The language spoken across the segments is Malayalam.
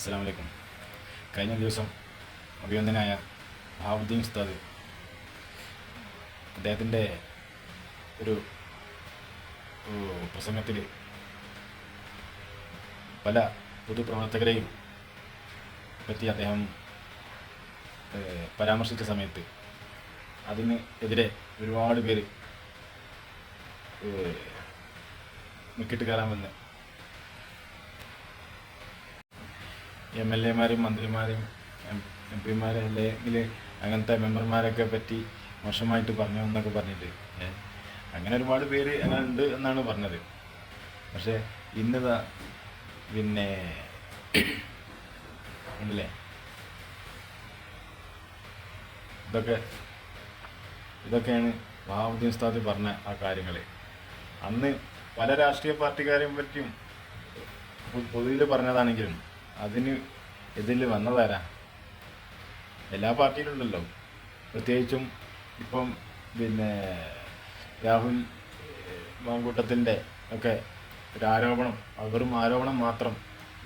അസ്സലാമു അലൈക്കും. കഴിഞ്ഞ ദിവസം അഭിനന്ദനായ ഹാവുദ്ദീൻ ഉസ്താദ് അദ്ദേഹത്തിൻ്റെ ഒരു പ്രസംഗത്തിൽ പല പൊതുപ്രവർത്തകരെയും പറ്റി അദ്ദേഹം പരാമർശിച്ച സമയത്ത് അതിന് എതിരെ ഒരുപാട് പേര് മിക്കിട്ട് കയറാൻ വന്ന് MLA-മാരും മന്ത്രിമാരും MP-മാരും അല്ലെങ്കിൽ അങ്ങനത്തെ മെമ്പർമാരൊക്കെ പറ്റി മോശമായിട്ട് പറഞ്ഞു എന്നൊക്കെ പറഞ്ഞിട്ട് അങ്ങനെ ഒരുപാട് പേര് അങ്ങനെ ഉണ്ട് എന്നാണ് പറഞ്ഞത്. പക്ഷേ ഇന്നിതാ പിന്നെ ഉണ്ടല്ലേ ഇതൊക്കെയാണ് വഹാബുദ്ദീൻ ഉസ്താദ് പറഞ്ഞ ആ കാര്യങ്ങൾ. അന്ന് പല രാഷ്ട്രീയ പാർട്ടിക്കാരെയും പറ്റിയും പൊതുവിൽ പറഞ്ഞതാണെങ്കിലും അതിന് ഇതിൽ വന്നതാരാ? എല്ലാ പാർട്ടിയിലുണ്ടല്ലോ. പ്രത്യേകിച്ചും ഇപ്പം പിന്നെ രാഹുൽ മാങ്കൂട്ടത്തിൻ്റെ ഒക്കെ ഒരു ആരോപണം, വെറും ആരോപണം മാത്രം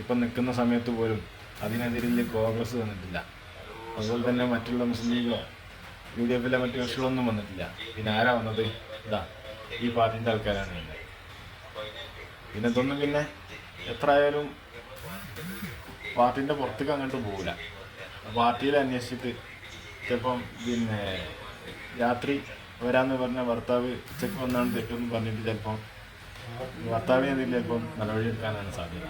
ഇപ്പം നിൽക്കുന്ന സമയത്ത് പോലും അതിനെതിരെ കോൺഗ്രസ് വന്നിട്ടില്ല. അതുപോലെ തന്നെ മറ്റുള്ള മുസ്ലിം ലീഗോ UDF മറ്റു കക്ഷികളൊന്നും വന്നിട്ടില്ല. പിന്നെ ആരാ വന്നത്? ഇതാ ഈ പാർട്ടിൻ്റെ ആൾക്കാരാണ് വന്നത്. പിന്നെ ഇതൊന്നും പിന്നെ എത്ര ആയാലും പാർട്ടിൻ്റെ പുറത്തേക്ക് അങ്ങോട്ട് പോകില്ല. പാർട്ടിയിൽ അന്വേഷിച്ചിട്ട് ചിലപ്പം പിന്നെ രാത്രി വരാമെന്ന് പറഞ്ഞ ഭർത്താവ് ഉച്ചയ്ക്ക് വന്നാണ് തെറ്റെന്ന് പറഞ്ഞിട്ട് ചിലപ്പം ഭർത്താവിനെതിരെ ചിലപ്പം നടപടി എടുക്കാനാണ് സാധ്യത.